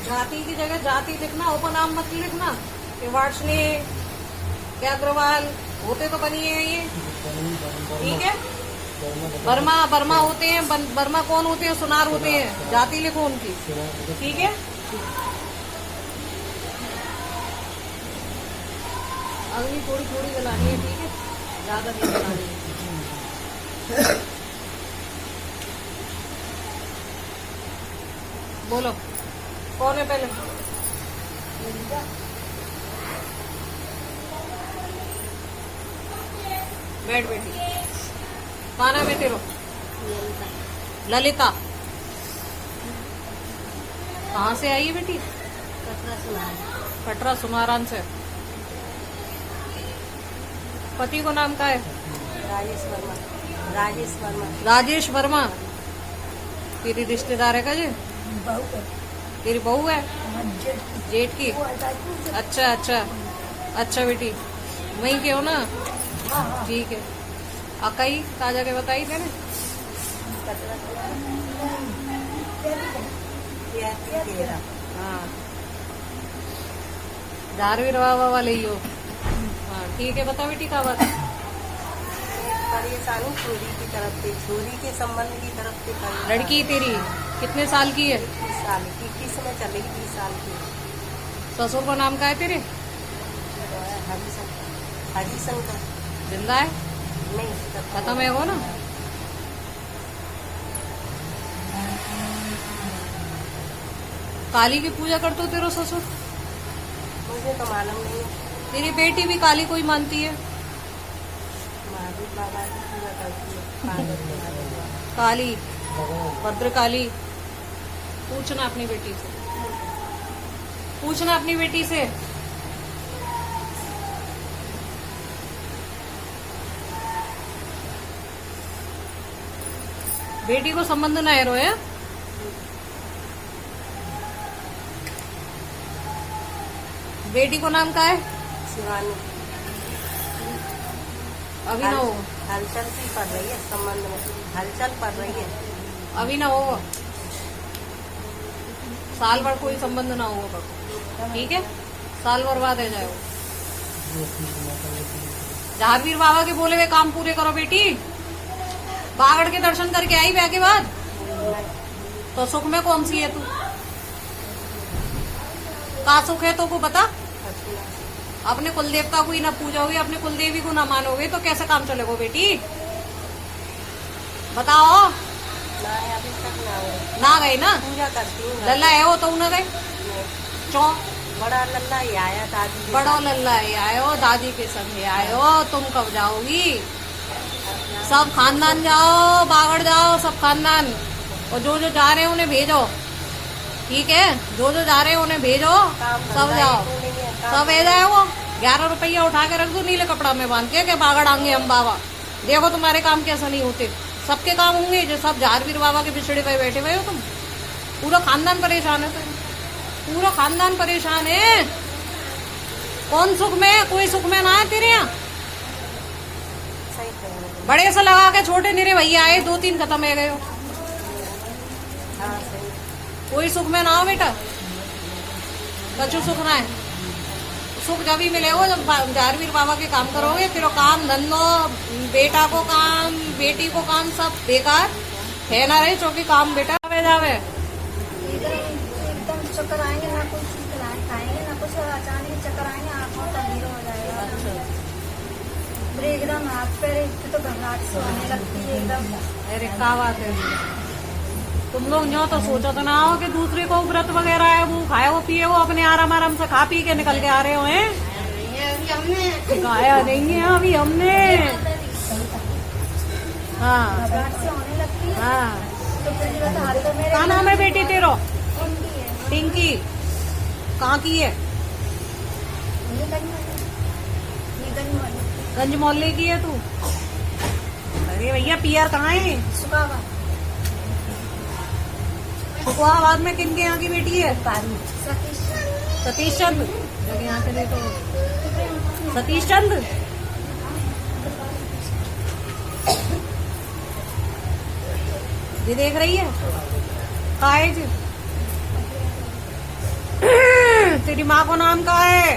जाति की जगह जाति लिखना, उपनाम मत लिखना। ये वार्ष्णेय, क्या अग्रवाल होते तो बनिए हैं ये, ठीक है। वर्मा, वर्मा होते हैं, वर्मा कौन होते हैं? सुनार होते हैं, जाति लिखो उनकी, ठीक है। अगली थोड़ी थोड़ी जलानी है, ठीक है, ज्यादा नहीं जलानी है। बोलो कौन है पहले? बैठ बेटी, कहाँ नाम है तेरा? ललिता। कहाँ से आई है बेटी? कटरा सुनारान से। पति को नाम क्या है? राजेश वर्मा। राजेश वर्मा। राजेश वर्मा। तेरी रिश्तेदार है का जी? बहू है। तेरी बहू है? जेठ की। अच्छा अच्छा अच्छा बेटी, वहीं के हो ना? ठीक है। अकाई ताजा के बताई थे ना? हाँ, धारवीर बाबा वाले ही हो। हाँ ठीक है, बता बेटी क्या बात है? परेशानी छोरी की तरफ से, छोरी के संबंध की तरफ से परेशान। लड़की तेरी कितने साल की है? 21 साल की, 21 में चलेगी 20 साल की। ससुर का नाम क्या है तेरे? हरिशंकर। जिंदा है? नहीं, खत्म है वो ना? काली की पूजा करते हो तेरे ससुर? मुझे तो मालूम नहीं है। तेरी बेटी भी काली को ही मानती है? महादेव बाबा की पूजा करती है। महादेव बाबा। काली, भद्रकाली। पूछना अपनी बेटी से, पूछना अपनी बेटी से। बेटी को संबंध ना है रोए। बेटी को नाम क्या है? शिवानी। अभी ना हो, हलचल सी पड़ रही है संबंध में, हलचल पड़ रही है। अभी ना हो, साल भर कोई संबंध ना होगा, ठीक है? साल भर बाद आ जाए। जहावीर बाबा के बोले हुए काम पूरे करो बेटी। बागड़ के दर्शन करके आई ब्याह के बाद, तो सुख में कौन सी है तू? का सुख है तो को बता। अपने कुल देवता को ही ना पूजोगे, अपने कुल देवी को ना मानोगे तो कैसे काम चलेगा बेटी? बताओ। अभी तक ना गए ना? पूजा करती हूँ। लल्ला है वो तो ना गए? चौ बड़ा लल्ला ही आया दादी के बड़ो साथ। लल्ला ही आयो, दादी के संग आयो। तुम कब जाओगी? सब खानदान जाओ, बागड़ जाओ, सब खानदान। और जो जो जा रहे हैं उन्हें भेजो, ठीक है? जो जो जा रहे हैं उन्हें भेजो, सब जाओ, सब ए जाए। वो 11 रुपया उठा के रख दो नीले कपड़ा में बांध के बागड़ आएंगे हम बाबा। देखो तुम्हारे काम कैसा नहीं होते, सबके काम होंगे। जो सब झारवीर बाबा के बिछड़े पे बैठे हुए हो तुम। पूरा खानदान परेशान है, पूरा खानदान परेशान है। कौन सुख में है? कोई सुख में ना है तेरे यहाँ। सही कह रहे हो। बड़े से लगा के छोटे निरे भैया आए, 2-3 खत्म है गए हो। हाँ सही। कोई सुख में ना हो बेटा, बच्चों सुख ना है। सुख जब ही मिलेगा जब झारवीर बाबा के काम करोगे। तेरा काम धंधो, बेटा को काम, बेटी को काम, सब बेकार है ना रहे। चौकी काम बेटा जावे जावे। एकदम चक्कर आएंगे ना, कुछ खाएंगे ना कुछ, अचानक चक्कर आएंगे, आंखों का हीरो हो जाएगा। फिर एकदम हाथ पैर तो घबराहट से होने लगती है एकदम। अरे क्या बात है, तुम लोग जो तो सोचो तो ना हो कि दूसरे को व्रत वगैरह है वो खाए वो पिए, वो अपने आराम आराम से खा पी के निकल के आ रहे हो हैं। खाया नहीं है अभी हमने। हाँ घबराहट से होने लगती है। हाँ। तो फिर जो है हाथ तो मेरे क्या नाम है बेटी तेरो? उनकी है। टिंकी। कहाँ की है? ये गंज गंज मोहल्ले की है तू? अरे भैया पियर कहाँ है? सुखावा शुकुआबाद में किन के यहाँ की बेटी है? सतीश सतीश चंद। जब यहाँ चले तो सतीश चंद। ये देख रही है काहे जी? तेरी माँ को नाम क्या है?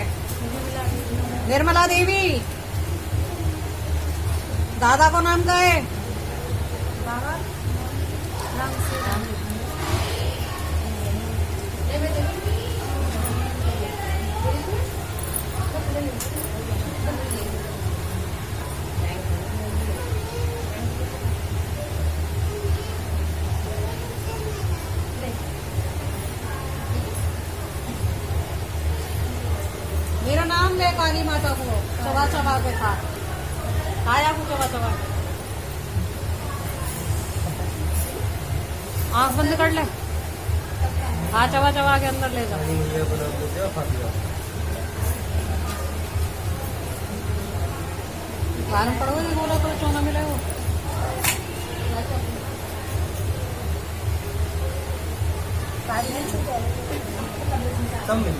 निर्मला देवी। दादा को नाम क्या है? बाबा राम से राम। मेरा नाम ले काली माता को, चबा चबा के खा, खाया को चबा चबा के। आँख बंद कर ले, हाँ चबा चबा के अंदर ले जाओ। बारम पड़ोगे नहीं बोला तो चोना मिले वो। सब मिल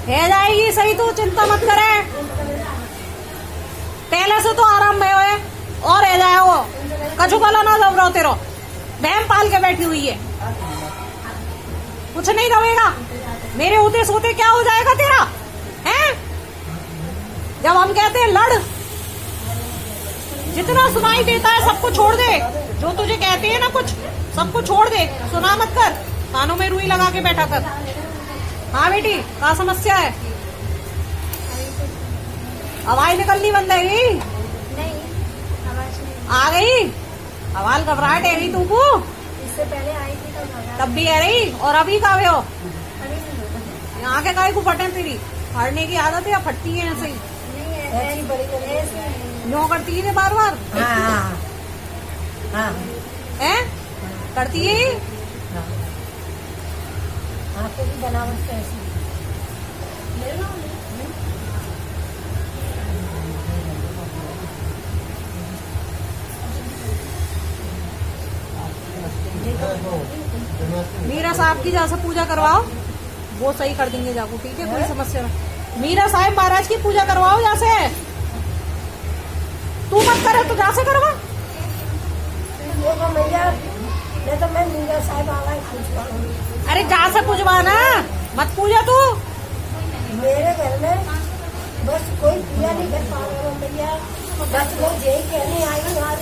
है जाएगी सही, तू चिंता मत करे। पहले से तो आराम में होए और रह जाए वो कछु कला ना जब रहो तेरो बहन पाल के बैठी हुई है, कुछ नहीं रहेगा। मेरे होते सोते क्या हो जाएगा तेरा हैं? जब हम कहते हैं लड़, जितना सुनाई देता है सबको छोड़ दे। जो तुझे कहते हैं ना कुछ, सबको छोड़ दे, सुना मत कर, कानों में रुई लगा के बैठा कर। हाँ बेटी, क्या समस्या है? आवाज निकलनी बंद है गई? नहीं, आवाज नहीं। आ गई आवाज, घबराहट है रही तुमको? इससे पहले आई थी तो घबराहट। तब भी है रही, और अभी का हो? अभी नहीं होता। यहाँ के काय को फटे तेरी? फटने की आदत है या फटती है ऐसे ही? नहीं है, ऐसी बड़ी ऐसी नो करती है बार बार? हाँ है करती है? आंखों की बनावट कैसी? मीरा साहब की जैसे पूजा करवाओ, वो सही कर देंगे जाको, ठीक है? कोई समस्या नहीं। मीरा साहब महाराज की पूजा करवाओ जैसे। तू मत करे तो जैसे करवा। देखो भैया, नहीं तो मैं मीरा साहब आवाज पूछवाऊंगी। अरे जैसे पूजवाना, मत पूजा तू। मेरे घर में बस कोई पूजा नहीं कर पा रहा हूँ भैया। बस वो यही कहने आई हूँ आज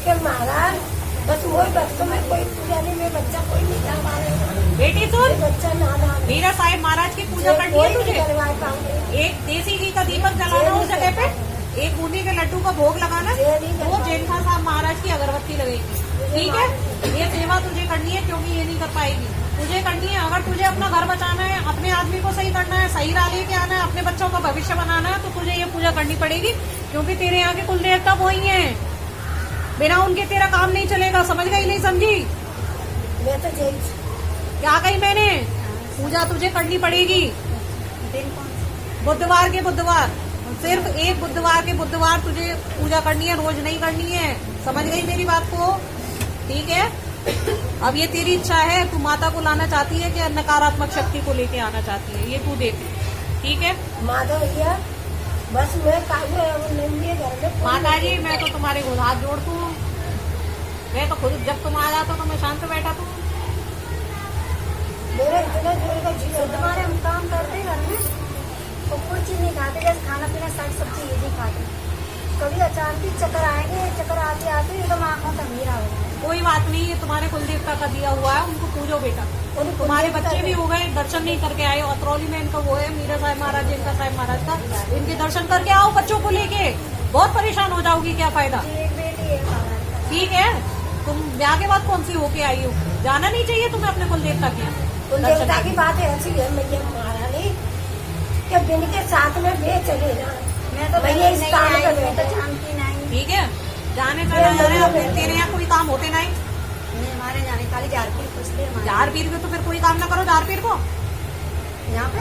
कि महाराज बस वही बच्चों में कोई पूजा नहीं, मेरे बच्चा कोई नहीं कर पा रहे। बेटी सुन, बच्चा नाना मीरा साहब महाराज की पूजा करनी है तुझे। करवा पाऊंगी। एक देसी घी का दीपक जलाना उस जगह पे, एक बूंदी के लड्डू का भोग लगाना, वो जैन खान साहब महाराज की अगरबत्ती लगेगी, ठीक है? ये सेवा तुझे करनी है, क्योंकि ये नहीं कर पाएगी। तुझे करनी है, अगर तुझे अपना घर बचाना है, अपने आदमी को सही करना है, सही राह लेके आना है, अपने बच्चों का भविष्य बनाना है, तो तुझे ये पूजा करनी पड़ेगी, क्योंकि तेरे यहाँ के कुल देवता वही है। बिना उनके तेरा काम नहीं चलेगा, समझ गई नहीं समझी? मैं तो यही क्या कही मैंने? पूजा तुझे करनी पड़ेगी बुधवार के बुधवार, सिर्फ एक बुधवार के बुधवार तुझे पूजा करनी है, रोज नहीं करनी है। समझ गई मेरी बात को? ठीक है, अब ये तेरी इच्छा है, तू माता को लाना चाहती है कि नकारात्मक शक्ति को लेके आना चाहती है, ये तू देख, ठीक है? माधव भैया बस मैं नहीं घर में माता जी, मैं तो तुम्हारे को हाथ जोड़ती हूँ। मैं तो खुद जब तुम आ जाता तो मैं शांत बैठा तू। मेरे इतना जोर का जी तो तुम्हारे हम काम करते घर में तो कोई चीज नहीं खाते, जैसे खाना पीना साग सब्जी ये नहीं खाते। कभी अचानक चक्कर आएंगे, चक्कर आते आते एकदम आंखों का मीरा हो जाए। कोई बात नहीं, ये तुम्हारे कुलदेवता का दिया हुआ है, उनको पूजो बेटा। तुम्हारे बच्चे भी हो गए, दर्शन नहीं करके आए। अतरौली में इनका वो है, मीरा साहब महाराज, इनका साहब महाराज का, इनके दर्शन करके आओ बच्चों को लेके। बहुत परेशान हो जाओगी, क्या फायदा? एक बेटी एक महाराज। ठीक है, तुम ब्याह के बाद कौन सी होके आई हो? जाना नहीं चाहिए तुम्हें अपने कुलदेवता के यहाँ? कुलदेवता की बात ऐसी है मैया महारानी कि दिन के साथ में वे चले जाए। मैं तो भैया इस नहीं काम आई, कर मैं तो जानती नहीं। ठीक है, जाने का ना जाने, अब तेरे यहाँ कोई काम होते नहीं। नहीं, हमारे जाने खाली झारपीर पूछते हैं। जार पीर के तो फिर कोई काम ना करो, जार पीर को यहाँ पे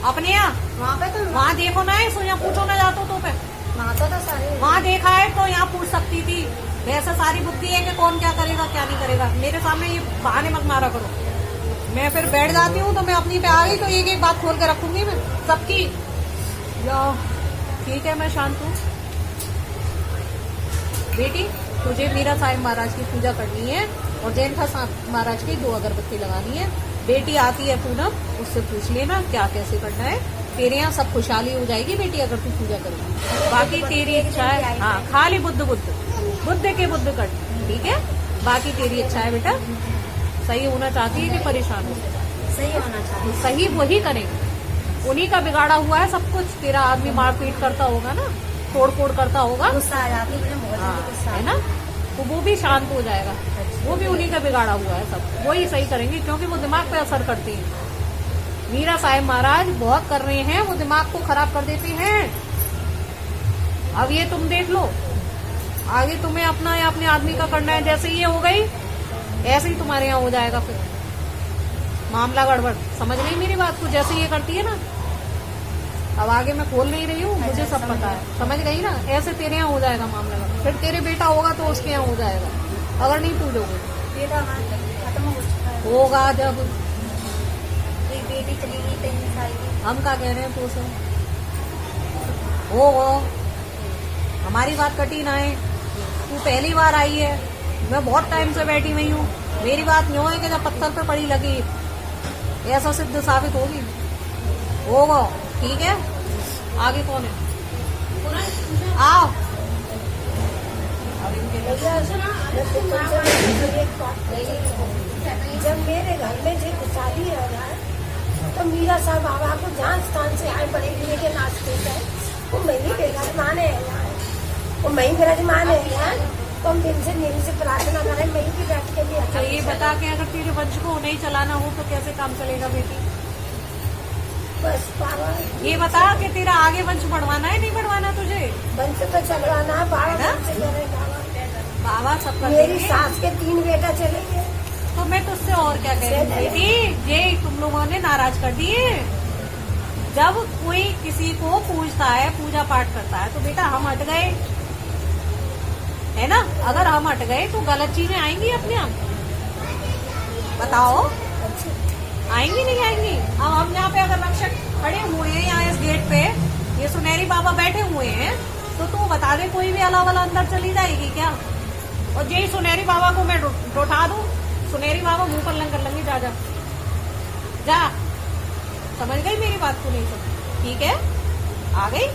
अपने यहाँ वहाँ पे तो वहाँ देखो ना, सो यहाँ पूछो ना जातो तो पे वहाँ तो सारे वहाँ देखा है तो यहाँ पूछ सकती थी। वैसे सारी बुद्धि है कि कौन क्या करेगा क्या नहीं करेगा। मेरे सामने ये बहाने मत मारा करो। मैं फिर बैठ जाती हूँ तो मैं अपनी पे आ गई तो एक एक बात खोल के रखूंगी मैं सबकी। ठीक है, मैं शांत हूँ बेटी। तुझे मीरा साहिब महाराज की पूजा करनी है और जैन साहब महाराज की 2 अगरबत्ती लगानी है। बेटी आती है पूनम, उससे पूछ लेना क्या कैसे करना है। तेरे यहाँ सब खुशहाली हो जाएगी बेटी अगर तू पूजा करेगी। बाकी तेरी इच्छा है, हाँ खाली बुद्ध के बुद्ध कर, ठीक है। बाकी तेरी इच्छा है बेटा, सही होना चाहती है कि परेशान हो? सही होना चाहिए। सही वही करेंगे, उन्हीं का बिगाड़ा हुआ है सब कुछ। तेरा आदमी मारपीट करता होगा ना, तोड़ फोड़ करता होगा, गुस्सा आ जाती है, बहुत हाँ, जल्दी गुस्सा है ना, तो वो भी शांत हो जाएगा। वो भी उन्हीं का बिगाड़ा हुआ है सब, वही सही करेंगे क्योंकि वो दिमाग पे असर करती है। मीरा साहिब महाराज बहुत कर रहे हैं, वो दिमाग को खराब कर देते हैं। अब ये तुम देख लो, आगे तुम्हें अपना या अपने आदमी का करना है। जैसे ये हो गई ऐसे ही तुम्हारे यहाँ हो जाएगा फिर मामला गड़बड़। समझ रही मेरी बात को? जैसे ये करती है ना, अब आगे मैं खोल नहीं रही हूँ, मुझे सब पता है, समझ गई ना। ऐसे तेरे यहाँ हो जाएगा मामला गड़बड़, फिर तेरे बेटा होगा तो उसके यहाँ हो जाएगा अगर नहीं पूजोगे। बेटा खत्म हो चुका है, होगा जब एक बेटी चली गई 3 साल की। हम क्या कह रहे हैं तो उसे हो हमारी बात कटी ना है। तू पहली बार आई है, मैं बहुत टाइम से बैठी हुई हूँ। मेरी बात यूं है कि जब पत्थर पे पड़ी लगी ऐसा सिद्ध साबित होगी, होगा, ठीक है। आगे कौन है? आओ। जब मेरे घर में जो शादी हो रहा है तो मीरा साहब बाबा को जहाँ स्थान से आए बड़े लेके नाचते थे, वो मही विराजमान है यहाँ, वो मही विराजमान है यहाँ। तो हम दिन से नींद से प्रार्थना करें मही की बैठ के भी। तो ये बता के अगर तेरे वंश को नहीं चलाना हो तो कैसे काम चलेगा बेटी? बस बाबा ये बता कि तेरा आगे वंश बढ़वाना है नहीं बढ़वाना तुझे? वंश तो चलवाना है बाबा, है? वंश करे बाबा। बाबा सब कर मेरी देंगे। सास के 3 बेटा चलेंगे। तो मैं तुझसे और क्या कह रही हूँ बेटी, ये तुम लोगों ने नाराज कर दिए। जब कोई किसी को पूजता है, पूजा पाठ करता है, तो बेटा हम हट गए, है ना। अगर हम हट गए तो गलत चीजें आएंगी अपने आप, बताओ आएंगी नहीं आएंगी? अब हम यहाँ पे अगर रक्षक खड़े हुए हैं यहाँ इस गेट पे, ये सुनहरी बाबा बैठे हुए हैं, तो तू बता दे कोई भी अलावला अंदर चली जाएगी क्या? और यही सुनहरी बाबा को मैं उठा दूं, सुनहरी बाबा मुंह पर लंगर लंगी, जा जा जा। समझ गई मेरी बात को? नहीं समझ, ठीक है, आ गई।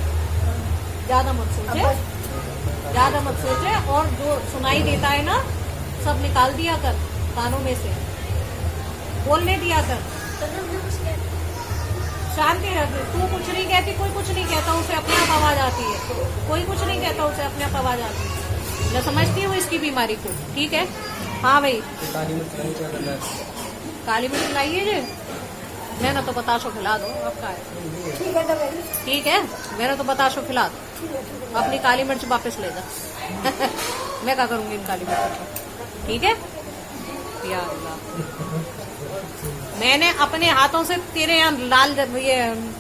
ज्यादा मत सोचे, ज्यादा मत सोचे, और जो सुनाई देता है ना सब निकाल दिया कर कानों में से, बोलने दिया कर, शांति रख। तू कुछ नहीं कहती, कोई कुछ नहीं कहता, उसे अपने आप आवाज आती है। कोई कुछ नहीं कहता, उसे अपने आप आवाज आती है। मैं समझती हूँ इसकी बीमारी को, ठीक है। हाँ भाई, काली मिर्च क्या करना है? काली मिर्च लाइए जी, मैंने तो बताशो खिला दो, अब क्या है? ठीक है दवाई, ठीक है, मैंने तो बताशो खिला दो, अपनी काली मिर्च वापस ले जा। मैं क्या करूंगी इन काली मिर्च को, ठीक है। या अल्लाह, मैंने अपने हाथों से तेरे यहाँ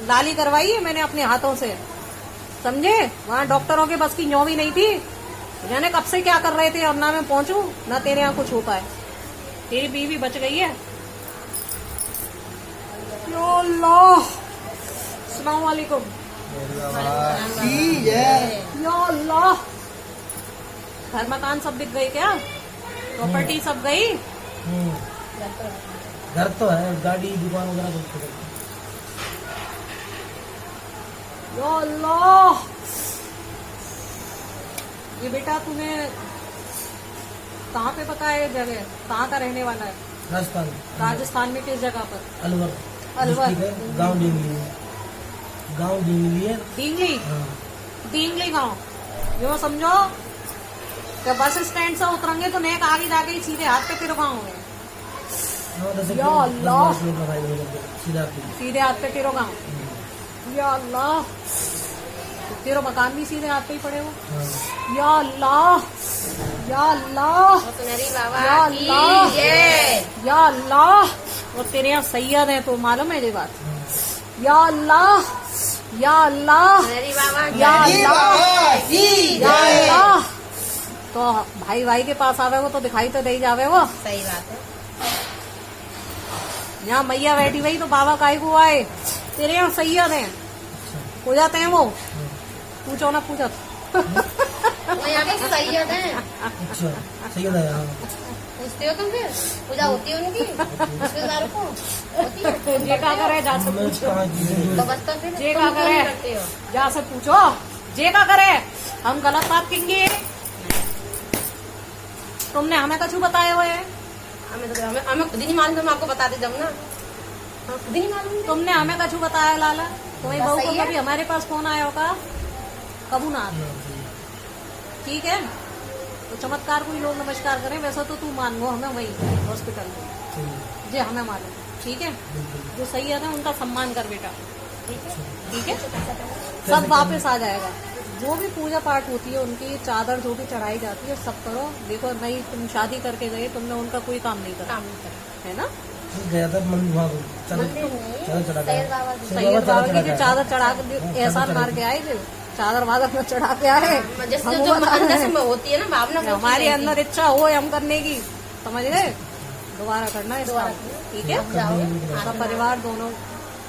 लाली करवाई है, मैंने अपने हाथों से, समझे। वहाँ डॉक्टरों के बस की न्यों भी नहीं थी, जाने कब से क्या कर रहे थे, और ना मैं पहुंचू ना तेरे यहाँ कुछ हो पाए। तेरी बीवी बच गई है। या अल्लाह, अस्सलाम वालेकुम। या अल्लाह, घर मकान सब बिक गए क्या? प्रॉपर्टी सब गई? घर तो है, गाड़ी दुकान वगैरह सब छोड़। या अल्लाह, ये बेटा तूने कहाँ पे पता है जगह? कहाँ का रहने वाला है? राजस्थान। राजस्थान में किस जगह पर? अलवर। अलवर। डिस्ट्रिक्ट है, गाँव डिंगली है। गाँव डिंगली है। डींगली? हाँ। डींगली गाँव। यो समझो कि बस स्टैंड से उतरेंगे तो नेक आगे जाके ही सीधे हाथ पे तेरे गाँव है। या अल्लाह, सीधे हाथ पे तेरो गाँव। या अल्लाह, तेरा मकान भी सीधे हाथ पे ही पड़े हो। या अल्लाह, या अल्लाह, या अल्लाह, या अल्लाह। और तेरे यहाँ सैयद है तो मालूम है ये बात। या अल्लाह, या अल्लाह, या अल्लाह, या अल्लाह। तो भाई भाई के पास आवे वो तो दिखाई तो दे जावे वो। सही बात है। यहाँ मैया बैठी हुई तो बाबा काहे को आए? तेरे यहाँ सैयद हैं, हो जाते हैं वो। पूछो ना, पूछो। वो यहाँ पे सैयद है। अच्छा सही है यहाँ। पूछते हो तुम फिर पूजा होती है उनकी रिश्तेदारों को होती है? जे का करे जा से मैं पूछो, कहाँ की तो बस तो फिर जे तुम का क्यों करे नहीं करते हो? जा से पूछो, जे का करे हम गलत बात कहेंगे। तुमने हमें कछु बताए हुए है, हमें खुद ही नहीं मालूम, हम आपको बताते जब ना हम खुद ही नहीं मालूम। तुमने हमें कछु बताया लाला। तुम्हारी बहू को सही है। कभी हमारे पास फोन आया होगा, कबू ना आते। ठीक है, तो चमत्कार कोई लोग नमस्कार करें, वैसा तो तू मान लो हमें वही हॉस्पिटल में जे हमें मालूम। ठीक है, जो सही है ना उनका सम्मान कर बेटा। ठीक है, सब वापस आ जाएगा। जो भी पूजा पाठ होती है उनकी चादर जो भी चढ़ाई जाती है सब करो। देखो नहीं तुम शादी करके गए, तुमने उनका कोई काम नहीं करा, काम नहीं करा। है ना। गया था मंदिर वहाँ चलो मंदिर में चलो चढ़ा सैयद बाबा सैयद बाबा की जो चादर चढ़ा के एहसान मार के आए थे, चादर वादर में चढ़ा के आए। जैसे हम जो वो बता अंदर रहे से हैं। होती है ना भावना, वो हमारे चीज़ अंदर इच्छा हो हम करने की, समझ गए, दोबारा करना है इसका। ठीक है, आपका परिवार दोनों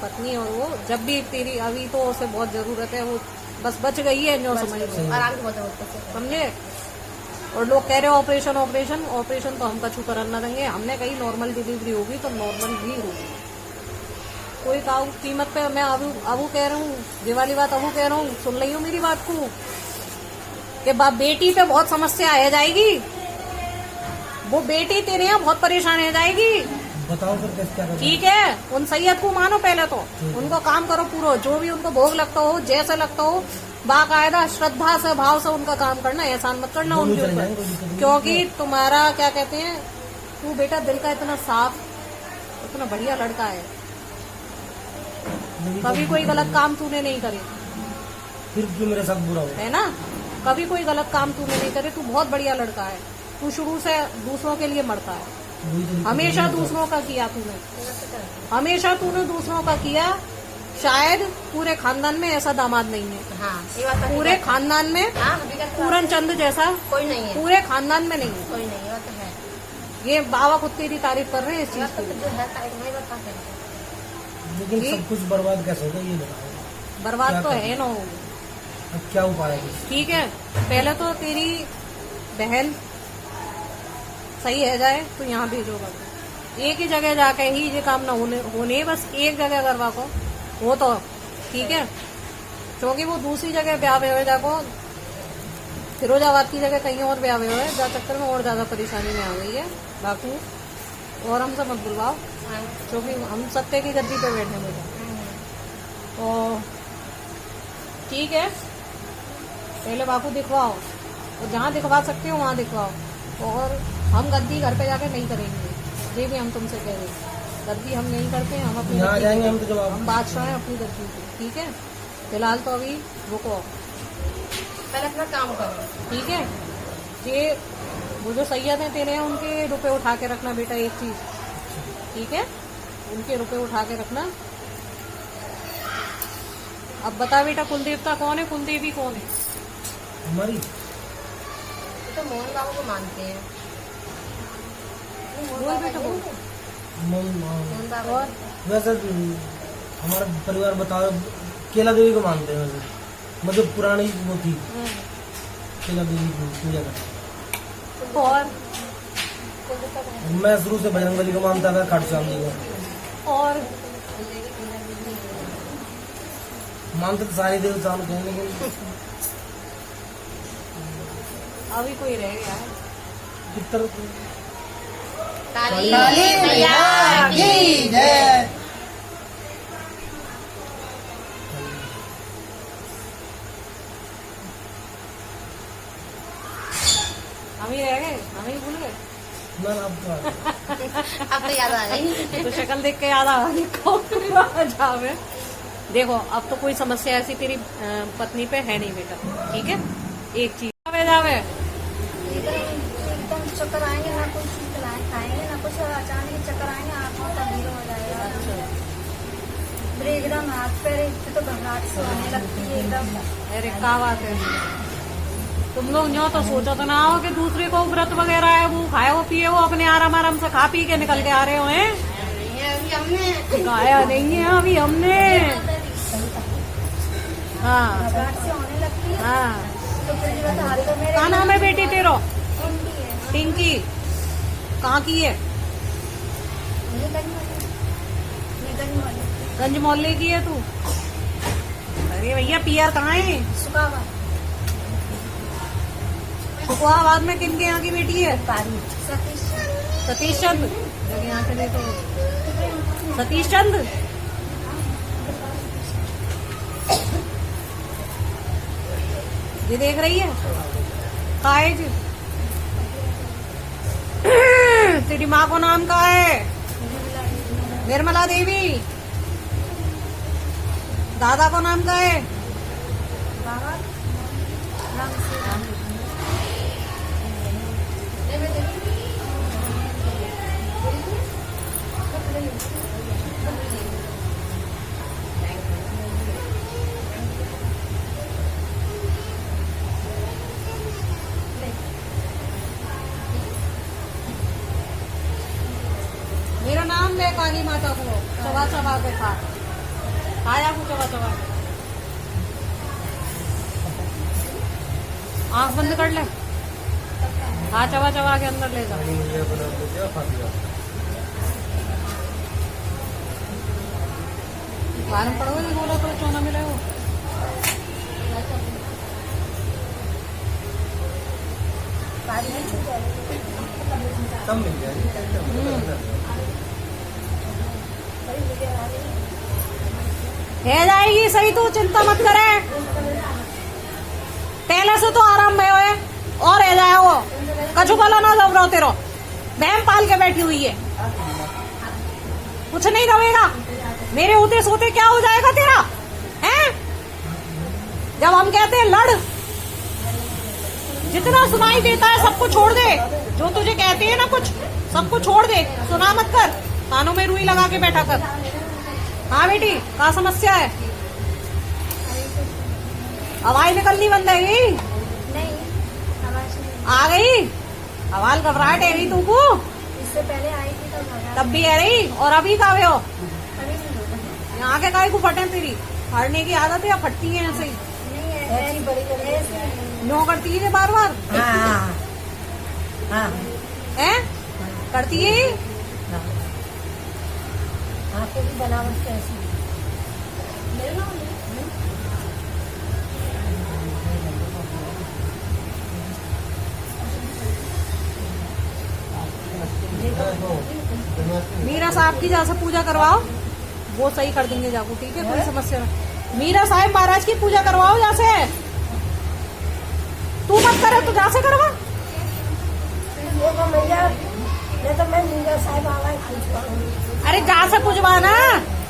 पत्नी और वो, जब भी तेरी अभी तो उसे बहुत जरूरत है, वो बस बच गई है जो समझ लो, आराम से बताओ। समझे। और लोग कह रहे हो ऑपरेशन ऑपरेशन ऑपरेशन, तो हम कछु करन ना देंगे। हमने कही नॉर्मल डिलीवरी होगी तो नॉर्मल भी होगी। कोई काऊ कीमत पे मैं अबू कह रहा हूँ, दिवाली बात अबू कह रहा हूँ, सुन रही हूँ मेरी बात को, कि बाप बेटी पे बहुत समस्या आ जाएगी, वो बेटी तेरे यहाँ बहुत परेशान हो जाएगी। बताओ फिर कैसे क्या करें। ठीक है, उन सैयद को मानो पहले तो, उनको काम करो पूरा, जो भी उनको भोग लगता हो, जैसे लगता हो, बाकायदा श्रद्धा से भाव से उनका काम करना, एहसान मत करना दोनों उनके चले जाएंगे, ऊपर। कोई दिक्कत नहीं। क्योंकि तुम्हारा क्या कहते हैं, तू बेटा दिल का इतना साफ, इतना बढ़िया लड़का है, नहीं कभी कोई गलत काम तूने नहीं करे, फिर क्यों मेरे साथ बुरा हो। है ना। कभी कोई गलत काम तूने नहीं करे, तू बहुत बढ़िया लड़का है। तू शुरू से दूसरों के लिए मरता है, वही तो दिक्कत हमेशा है। दूसरों का किया तूने, हमेशा तूने दूसरों का किया। शायद पूरे खानदान में ऐसा दामाद नहीं है, हाँ ये बात तो पूरे खानदान में हाँ हकीकत में पूरन चंद जैसा कोई नहीं है, पूरे खानदान में नहीं है। कोई नहीं, ये बात तो है। ये बाबा खुद तेरी तारीफ कर रहे हैं इस ये चीज बात तो की। जो है साइड में, ये बात कहाँ है? लेकिन जी। सब कुछ बर्बाद कैसे होगा ये बताओ। बर्बाद क्या तो करें? है ना। अब क्या उपाय है इसका? ठीक है, पहले तो तेरी बहन सही है जाए तो यहाँ भेजोगा। एक ही जगह जाके ही ये काम ना होने बस एक जगह करवा को वो तो ठीक है, क्योंकि वो दूसरी जगह ब्याह हुए जाको, फिरोजाबाद की जगह कहीं और ब्याह हुए है, जा चक्कर में और ज्यादा परेशानी में आ गई है। बाकी और हमसे मत बुलवाओ, हाँ। क्योंकि हम सत्य की गद्दी पे बैठे हुए हैं। तो ठीक है, पहले बापू दिखवाओ, और जहाँ दिखवा सकते हो वहाँ दिखवाओ। और हम गद्दी घर पे जाकर नहीं करेंगे, ये भी हम तुमसे कह रहे हैं, गद्दी हम नहीं करते हैं, हम अपनी यहाँ गद्दी जाएंगे पे- हम तो जब आप- हम बादशाह हैं अपनी गद्दी पे। ठीक है, फिलहाल तो अभी रुको, पहले अपना काम करो। ठीक है। ये वो जो सैयद हैं तेरे हैं, उनके रुपए उठा के रखना बेटा, एक चीज, ठीक है, उनके रुपए उठा के रखना। अब बता बेटा, कुल देवता कौन है, कुल देवी कौन है? हमारी ये तो मोहन बाबू को मानते हैं। बोल बेटा बोल। मोहन बाबू और वैसे हमारा परिवार बताओ, केला देवी को मानते हैं वैसे, मतलब पुरानी वो थी केला देवी की पूजा करते। और मैं शुरू से बजरंगबली को मानता था, खाटू श्याम जी को और मानते तो सारे देवताओं को हैं, लेकिन अभी कोई रह गया है? कितर काली मैया की जय। हम ही रह गए, हम ही भूल गए। ना ना, अब तो आ गया। अब तो याद आ गई। तो शक्ल देख के याद आ गई कौन जावे। देखो अब तो कोई समस्या ऐसी तेरी पत्नी पे है नहीं बेटा, ठीक है। एक चीज जावे जावे एकदम चक्कर आएंगे, ना कुछ खाएंगे ना कुछ, अचानक ही चक्कर आएंगे, आँखों का हीरो हो जाएगा। फिर एकदम हाथ पैर तो घबराहट से होने लगती है एकदम। अरे क्या बात है, तुम लोग यूँ तो सोचो तो ना हो कि दूसरे को व्रत वगैरह है वो खाए वो पिए वो अपने आराम आराम से खा पी के निकल के आ रहे हो हैं। अभी हमने गाया नहीं है अभी हमने। हाँ घबराहट से होने लगती है। हाँ, तो फिर भी बता रही, तो मेरे क्या नाम है बेटी तेरा? हिंदी है। टिंकी। कहाँ की है? ये गंज वाली गंज मोहल्ले की है तू? अरे भैया पियर कहाँ है? सुखावा सुखवाबाद में किन के यहाँ की बेटी है? सतीश सतीश चंद। जब यहाँ से देखो सतीश चंद। ये देख रही है काहे जी? तेरी माँ को नाम का है? निर्मला देवी। दादा को नाम का है? बाबा राम से मेरा नाम ले काली माता को चबा चबा के खा। खाया को चबा चबा के। आँख बंद कर ले। हाँ चबा चबा के अंदर ले जा। बाहर में पड़ोगे नहीं बोला तो चोना मिले हो। कम मिल है जाएगी सही, तू चिंता मत करे। पहले से तो आराम में है और रह जाए वो कछु गला ना जब रहो तेरो। बहन पाल के बैठी हुई है, कुछ नहीं रहेगा। मेरे होते सोते क्या हो जाएगा तेरा? हैं? जब हम कहते हैं लड़, जितना सुनाई देता है सबको छोड़ दे। जो तुझे कहते हैं ना कुछ, सबको छोड़ दे, सुना मत कर। कानों में रुई लगा के बैठा कर। हाँ बेटी, क्या समस्या है? आवाज निकलनी बंद है गई? नहीं आवाज नहीं। आ गई आवाज, घबराहट है गई तुमको? इससे पहले आई थी तो तब भी है रही और अभी का हो? अभी नहीं होगा। यहाँ के काय को फटे तेरी? फाड़ने की आदत है या फटती है ऐसे ही? नहीं है ऐसी बड़ी बड़ी ऐसे नहीं। नो करती है बार बार? हाँ हाँ है करती है? आंखों की बनावट कैसी? मीरा साहब की जैसे पूजा करवाओ, वो सही कर देंगे जाको, ठीक है? कोई समस्या नहीं। मीरा साहब महाराज की पूजा करवाओ जैसे। तू मत करे तो जैसे करवा। ये तो मैया, ये तो मैं मीरा साहब आवाज पूछवाऊंगी। अरे जा से पूजवाना,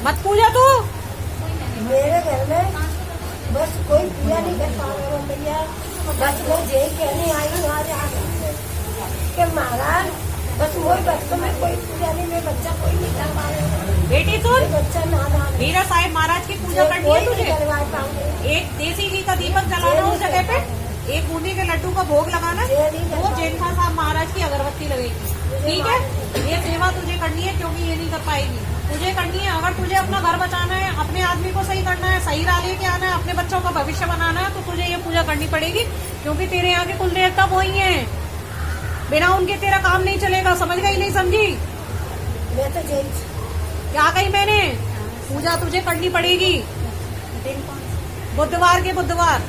मत पूजा तू। मेरे घर में बस कोई पूजा नहीं कर पा रहा हूँ भैया। बस मैं यही कहने आई हूँ आज कि महाराज बस वही बच्चों में कोई पूजा नहीं, मैं बच्चा कोई नहीं कर पा रहा हूँ। बेटी सुन, बच्चा नादान है। मीरा साहब महाराज की पूजा करनी है कोई तुझे। नहीं करवा पाऊंगी। एक देसी घी का दीपक जलाना उस जगह पे, एक बूंदी के लड्डू का भोग लगाना, वो जैन साहब महाराज की अगरबत्ती लगेगी, ठीक है? ये सेवा तुझे करनी है, क्योंकि ये नहीं कर पाएगी। तुझे करनी है, अगर तुझे अपना घर बचाना है, अपने आदमी को सही करना है, सही राह लेके आना है, अपने बच्चों का भविष्य बनाना है, तो तुझे ये पूजा करनी पड़ेगी, क्योंकि तेरे यहाँ के कुल देवता वही है। बिना उनके तेरा काम नहीं चलेगा। समझ गई नहीं समझी? मैं तो यही क्या कही मैंने? पूजा तुझे करनी पड़ेगी बुधवार के बुधवार,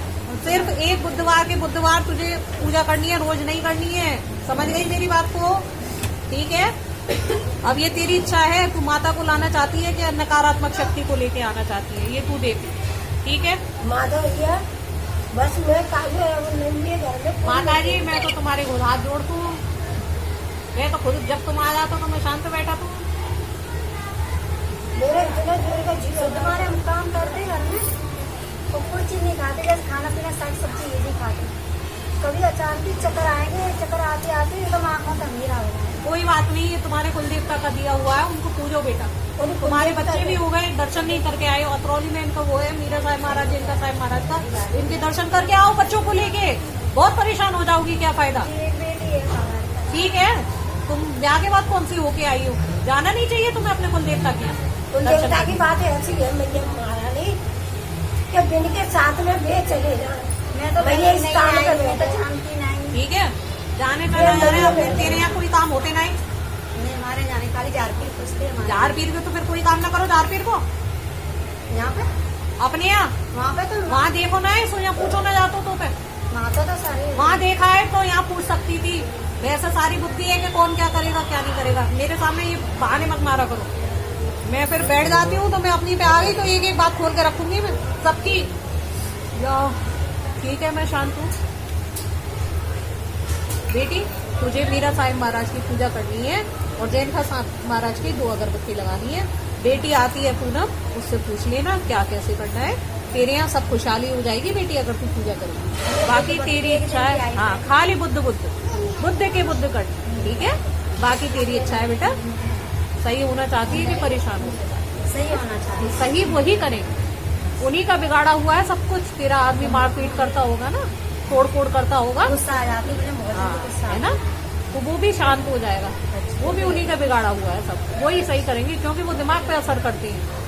सिर्फ एक बुधवार के बुधवार तुझे पूजा करनी है, रोज नहीं करनी है। समझ गई मेरी बात को? ठीक है? अब ये तेरी इच्छा है, तू माता को लाना चाहती है कि नकारात्मक शक्ति को लेके आना चाहती है, ये तू देख, ठीक है? माधव भैया बस मैं काले नंगे घर में माता जी, मैं तो तुम्हारे को हाथ जोड़ती हूँ। मैं तो खुद जब तुम आ जाता तो मैं शांत बैठा था। मेरा इतना जोर का तो जीवन तुम्हारे हम काम करते घर में तो कोई चीज नहीं खाते, जैसे खाना पीना साग सब्जी ये नहीं खाते। कभी अचानक चक्कर आएंगे, चक्कर आते आते एकदम आंखों का अंधेरा हो जाए। कोई बात नहीं, ये तुम्हारे कुलदेवता का दिया हुआ है, उनको पूजो बेटा। तुम्हारे बच्चे भी हो गए, दर्शन नहीं करके आए। अतरौली में इनका वो है, मीरा साहब महाराज, इनका साहब महाराज का, इनके दर्शन करके आओ बच्चों को लेके। बहुत परेशान हो जाओगी, क्या फायदा? एक बेटी एक हमारे। ठीक है? तुम ब्याह के बाद कौन सी होके आई हो? जाना नहीं चाहिए तुम्हें अपने कुलदेवता के यहाँ उन दर्शन देवता की बात ऐसी है मैया महारानी कि बिन के साथ में वे चले जाए। मैं तो मैं पहले ये नहीं स्थान आई, कर मैं तो जानती नहीं। ठीक है, जाने का ना जाने, अब फिर तेरे यहाँ कोई काम होते नहीं। नहीं, हमारे जाने खाली झारपीर पूछते हैं हमारे। जार पीर के तो फिर कोई काम ना करो, जार पीर को यहाँ पे अपने यहाँ वहाँ पे तो वहाँ देखो ना, सो यहाँ पूछो ना जातो तो पे वहाँ तो सारे वहाँ देखा है तो यहाँ पूछ सकती थी। वैसे सारी बुद्धि है कि कौन क्या करेगा क्या नहीं करेगा। मेरे सामने ये बहाने मत मारा करो। मैं फिर बैठ जाती हूँ तो मैं अपनी पे आ गई तो एक एक बात खोल के रखूंगी मैं सबकी। या ठीक है, मैं शांत हूँ। बेटी, तुझे मीरा साहिब महाराज की पूजा करनी है और जैन खा साहब महाराज की 2 अगरबत्ती लगानी है। बेटी आती है पूनम, उससे पूछ लेना क्या कैसे करना है। तेरे यहाँ सब खुशहाली हो जाएगी बेटी अगर तू पूजा करेगी। बाकी तेरी इच्छा है, हाँ, खाली बुद्ध के बुद्ध कर, ठीक है। बाकी तेरी इच्छा है बेटा, सही होना चाहती है कि परेशान हो? सही होना चाहिए। सही वही करेंगे, उन्हीं का बिगाड़ा हुआ है सब कुछ। तेरा आदमी मारपीट करता होगा ना, तोड़ फोड़ करता होगा, गुस्सा आ जाती है मुझे, बहुत हाँ, ज्यादा गुस्सा है ना, तो वो भी शांत हो जाएगा। वो भी उन्हीं का बिगाड़ा हुआ है सब, वही सही करेंगे क्योंकि वो दिमाग पे असर करते हैं।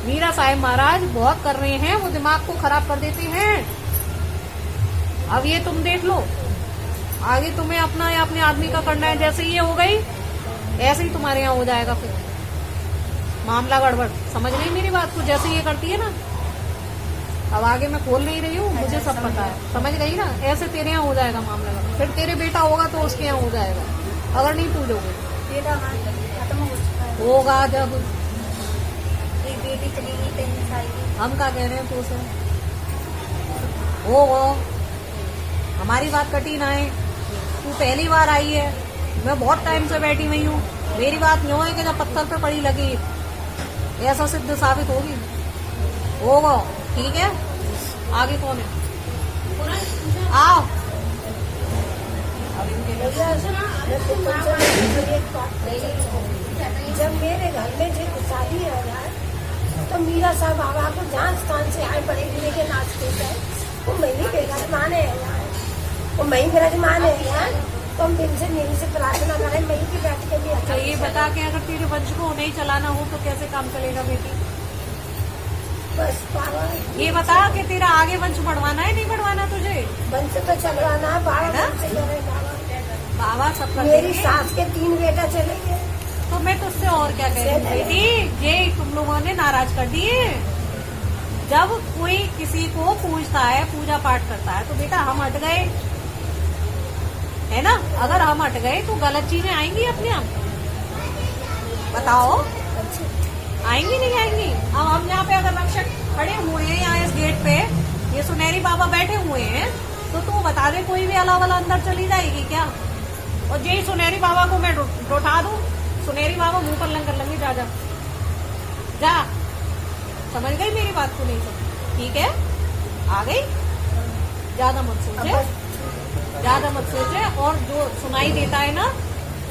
मीरा साहिब महाराज बहुत कर रहे हैं, वो दिमाग को खराब कर देते हैं। अब ये तुम देख लो, आगे तुम्हें अपना या अपने आदमी का करना है। जैसे ये हो गई ऐसे ही तुम्हारे यहाँ हो जाएगा फिर मामला गड़बड़। समझ नहीं मेरी बात को? जैसे ये करती है ना, अब आगे मैं खोल नहीं रही हूँ, मुझे सब पता है, समझ गई ना। ऐसे तेरे यहाँ हो जाएगा मामला गड़बड़, फिर तेरे बेटा होगा तो उसके यहाँ हो जाएगा अगर नहीं पूजोगे। बेटा हमारा खत्म हो चुका है। होगा जब एक बेटी चली गई 3 साल की। हम क्या कह रहे हैं तो उसे वो हमारी बात कटी ना है। तू पहली बार आई है, मैं बहुत टाइम से बैठी हुई हूँ। मेरी बात यूँ है कि जब पत्थर पे पड़ी लगी ऐसा सिद्ध साबित होगी, होगा, ठीक है। आगे कौन है? आओ। जब मेरे घर में जो शादी हो जाए तो मीरा साहब बाबा को जहाँ स्थान से आए बड़े गिरे के नाचते थे, वो मई विराजमान है यहाँ, वो मई विराजमान है यहाँ। तो हम दिन से मेरी से प्रार्थना करें, मई की बैठ के भी तो ये बता के अगर तेरे वंश को नहीं चलाना हो तो कैसे काम चलेगा बेटी? बस बाबा ये बता कि तेरा आगे वंश बढ़वाना है नहीं बढ़वाना तुझे? वंश तो चलवाना है बाबा, वंश करे बाबा। बाबा सब कर मेरी देंगे। सास के 3 बेटा चले गए। तो मैं तुझसे और क्या कह रही हूँ बेटी, ये तुम लोगों ने नाराज कर दिए। जब कोई किसी को पूजता है, पूजा पाठ करता है, तो बेटा हम हट गए, है ना। अगर हम हट गए तो गलत चीजें आएंगी अपने आप, बताओ आएंगी नहीं आएंगी? अब हम यहाँ पे अगर रक्षक खड़े हुए हैं यहाँ इस गेट पे, ये सुनहरी बाबा बैठे हुए हैं, तो तू बता दे कोई भी अला वाला अंदर चली जाएगी क्या? और यही सुनहरी बाबा को मैं उठा दूं, सुनहरी बाबा मुंह पर लंगर लंगे, जा जा जा। समझ गई मेरी बात को? नहीं समझ? ठीक है, आ गई। ज्यादा मत सोचे, ज्यादा मत सोचे, और जो सुनाई देता है ना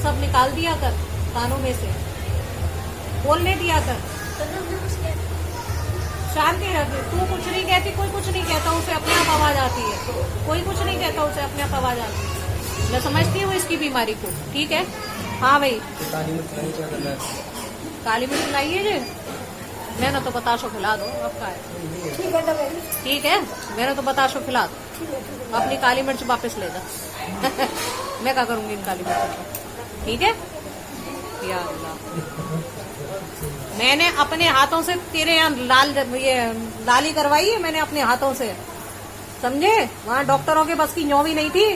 सब निकाल दिया कर कानों में से, बोलने दिया कर, शांति रख। तू कुछ नहीं कहती, कोई कुछ नहीं कहता, उसे अपने आप आवाज आती है। कोई कुछ नहीं कहता, उसे अपने आप आवाज आती है। मैं समझती हूँ इसकी बीमारी को, ठीक है। हाँ भाई, काली मिर्च लाइए जी, मैंने तो बताशो खिला दो, अब का है? ठीक है दवाई, ठीक है, मैंने तो बताशो खिला दो, अपनी काली मिर्च वापस ले जा। मैं क्या करूंगी इन काली मिर्च को, ठीक है। या अल्लाह, मैंने अपने हाथों से तेरे यहाँ लाली करवाई है, मैंने अपने हाथों से, समझे। वहाँ डॉक्टरों के बस की न्यों भी नहीं थी,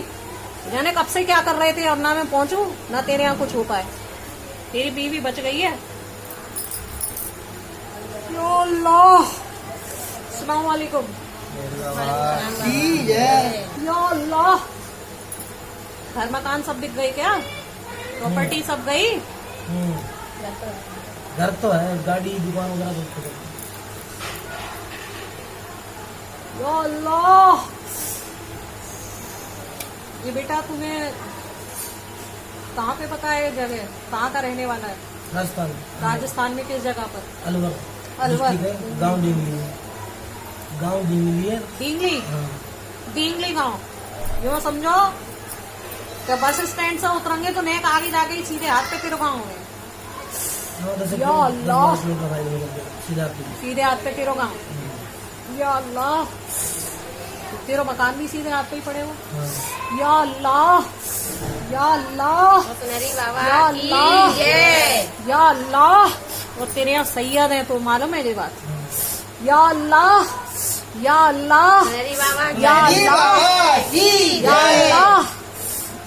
जाने कब से क्या कर रहे थे, और ना मैं पहुंचू ना तेरे यहाँ कुछ हो पाए। तेरी बीवी बच गई है। या अल्लाह, अस्सलाम वालेकुम। या अल्लाह, घर मकान सब बिक गए क्या? प्रॉपर्टी सब गई? घर तो है, गाड़ी दुकान वगैरह सब कुछ है। या अल्लाह, ये बेटा तुम्हें कहाँ पे पता है? जगह कहाँ का रहने वाला है? राजस्थान। राजस्थान में किस जगह पर? अलवर। अलवर। डिस्ट्रिक्ट है, गाँव डिंगली है, गाँव डिंगली है। डींगली, हाँ। डींगली गाँव। यूँ समझो कि बस स्टैंड से उतरेंगे तो नेक आगे जाके ही सीधे हाथ पे तेरे गाँव है। या अल्लाह, सीधा सीधे हाथ पे तेरो गाँव। या अल्लाह, तेरा मकान भी सीधे हाथ पे ही पड़े हो। हाँ। या अल्लाह, या अल्लाह, सुनहरी बाबा या की अल्लाह, जय। या अल्लाह। और तेरे यहाँ सैयद है तो मालूम है ये बात। या अल्लाह, या अल्लाह, सुनहरी बाबा की या अल्लाह, की या जय। अल्लाह।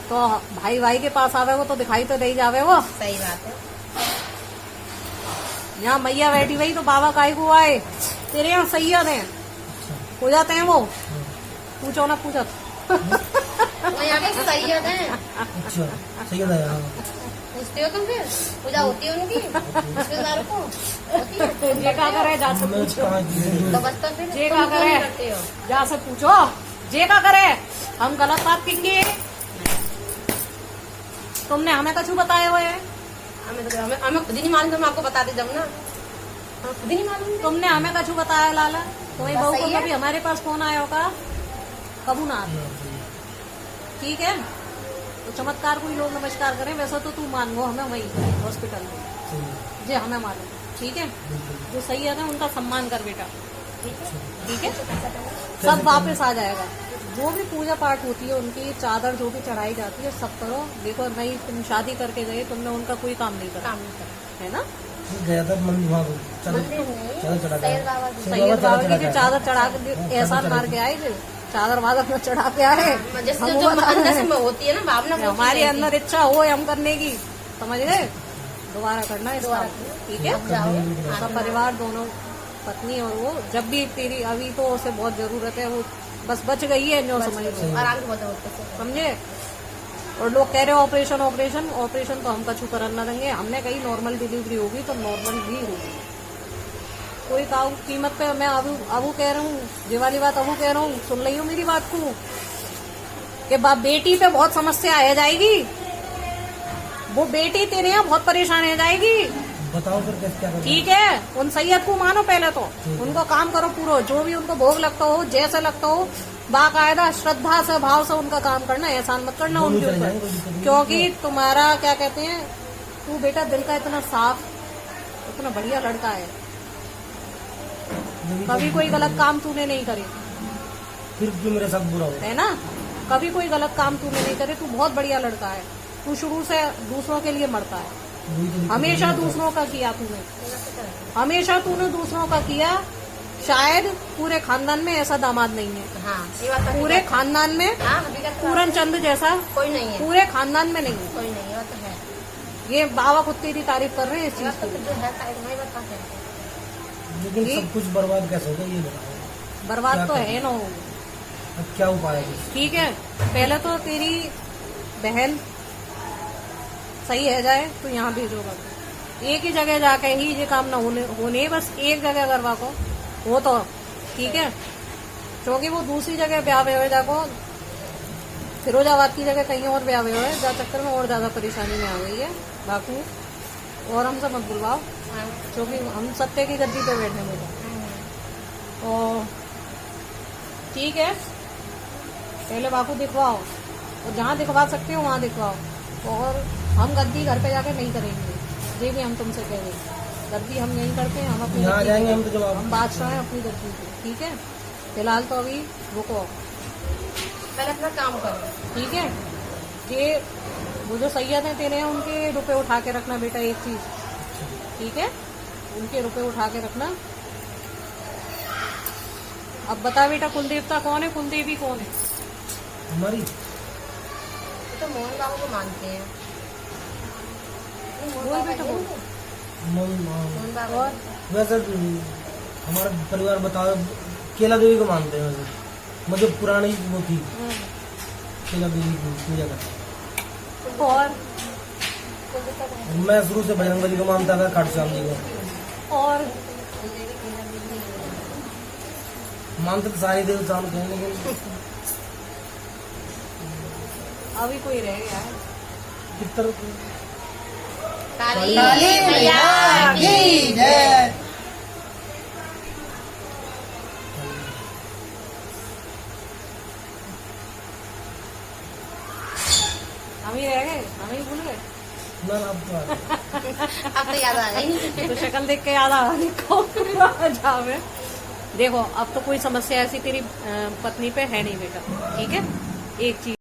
तो भाई भाई के पास आवे वो तो दिखाई तो नहीं जावे वो। सही बात है। यहाँ मैया बैठी हुई तो बाबा काहे को आए। तेरे यहाँ सैयद है, हो जाते हैं वो। पूछो ना, पूछो। वो यहाँ पे सैयद है। अच्छा सैयद है। हाँ। पूछते हो तुम फिर पूजा होती है उनकी रिश्तेदारों को होती है? जे का करे जा से हमें पूछो, कहाँ की- तो बस तो फिर जे तुम का क्यों करे नहीं करते हो? जा से पूछो, जे का करे। हम गलत बात कहेंगे। तुमने हमें कछु बताए हुए है। हमें खुद ही नहीं मालूम, तो हम आपको बताते जाऊँ ना। हाँ, खुद ही नहीं मालूम। तुमने हमें कछु बताया लाला। तुम्हें बस बहू को सही है। कभी हमारे पास फोन आया होगा, कबू ना आते। ठीक है, तो चमत्कार कोई लोग नमस्कार करें, वैसा तो तू मान लो हमें वही हॉस्पिटल में सही है, जे हमें मालूम। ठीक है, बिल्कुल। जो सही है ना उनका सम्मान कर बेटा। ठीक है। ठीक है, सब वापस आ जाएगा। जो भी पूजा पाठ होती है उनकी चादर जो भी चढ़ाई जाती है सब करो। देखो नहीं, तुम शादी करके गए, तुमने उनका कोई काम नहीं करा, काम नहीं करा। है ना। गया था मंदिर वहाँ को मंदिर में चलो चढ़ा सैयद बाबा की सैयद बाबा की जो चादर चढ़ा के एहसान मार के आए थे, चादर वादर में चढ़ा के आए। जैसे हम जो वो बता रहे अंदर हैं। से होती है ना भावना, वो हमारे चीज़ अंदर इच्छा हो हम करने की, समझ गए। दोबारा करना है इसका, ठीक है। अब जाओ। सब परिवार दोनों पत्नी और वो, जब भी तेरी अभी तो उसे बहुत जरूरत है, वो बस बच गई है जो समझ लो, आराम से बताओ होते से। समझे। और लोग कह रहे हो ऑपरेशन ऑपरेशन ऑपरेशन, तो हम कछु करन ना देंगे। हमने कही नॉर्मल डिलीवरी होगी तो नॉर्मल भी होगी। कोई काऊ कीमत पे मैं अबू कह रहा हूँ, ये वाली बात अबू कह रहा हूँ, सुन रही हूँ मेरी बात को, कि बाप बेटी पे बहुत समस्या आ जाएगी। वो बेटी तेरे यहाँ बहुत परेशान हो जाएगी। बताओ फिर कैसे क्या करें। ठीक है, उन सैयद को मानो पहले तो, उनको काम करो पूरा, जो भी उनको भोग लगता हो, जैसे लगता हो, बाकायदा श्रद्धा से भाव से उनका काम करना, एहसान मत करना दोनों उनके चले जाएंगे, कोई ऊपर। दिक्कत नहीं। क्योंकि तुम्हारा क्या कहते हैं, तू बेटा दिल का इतना साफ, इतना बढ़िया लड़का है। यही कभी तो- कोई गलत काम तूने नहीं करे, फिर क्यों मेरे साथ बुरा हो। है ना। कभी कोई गलत काम तूने नहीं करे, तू बहुत बढ़िया लड़का है। तू शुरू से दूसरों के लिए मरता है, वही तो दिक्कत हमेशा है। दूसरों का किया तूने, हमेशा तूने दूसरों का किया। शायद पूरे खानदान में ऐसा दामाद नहीं है, हाँ, ये बात तो पूरे खानदान में हाँ, हकीकत तो पूरन चंद जैसा कोई नहीं है, पूरे खानदान में नहीं है। कोई नहीं है, ये बात तो है। ये बाबा खुद तेरी तारीफ कर रहे हैं इस ये चीज बात तो की। जो है साइड में, ये बात कहाँ है? लेकिन ये- सब कुछ बर्बाद कैसे होगा ये बताओ। बर्बाद क्या तो करें? है ना वो। अब क्या उपाय है इसका? ठीक है, पहले तो तेरी बहन सही है जाए तो यहाँ भेजोगा। एक ही जगह जाके ही ये काम ना होने बस एक जगह करवा को वो तो ठीक है। क्योंकि वो दूसरी जगह ब्याह हुए जाको, फिरोजाबाद की जगह कहीं और ब्याह हुए जा चक्कर में और ज्यादा परेशानी में आ गई है बाकू। और हमसे मत बुलवाओ, हाँ, क्योंकि हम सत्य की गद्दी पे बैठे हुए तो ठीक है। पहले बाकू दिखवाओ, और जहाँ दिखवा सकते हो वहाँ दिखवाओ। और हम गद्दी घर पे जाकर नहीं करेंगे, ये भी हम तुमसे कह रहे हैं। गद्दी हम नहीं करते, हम अपनी यहाँ गद्दी जाएंगे पे- हम तो जवाब हम बादशाह हैं अपनी गद्दी पे, ठीक है। फिलहाल तो अभी रुको, पहले अपना काम करो। ठीक है। ये वो जो सैयद हैं तेरे हैं, उनके रुपए उठा के रखना बेटा, एक चीज, ठीक है। उनके रुपए उठा के रखना। अब बता बेटा, कुल देवता कौन है, कुल देवी कौन है? हमारी ये तो मोहन बाबू को मानते हैं। मोहन बोल बाबा बेटा, जी, बोल। मोहन बाबा और वैसे हमारा परिवार बताओ, केला देवी को मानते हैं वैसे। मतलब पुरानी वो थी केला देवी की पूजा करते। और मैं शुरू से बजरंगबली को मानता था, खाटू जी को और मानते तो सारे देवताओं को हैं, लेकिन अभी कोई रह गया है। कितर काली मैया की जय। हम ही रह गए, हम ही भूल गए। ना ना, अब तो आ गया। अब तो याद आ गई। तो शक्ल देख के याद आ रही कौन जावे। देखो अब तो कोई समस्या ऐसी तेरी पत्नी पे है नहीं बेटा, ठीक है। एक चीज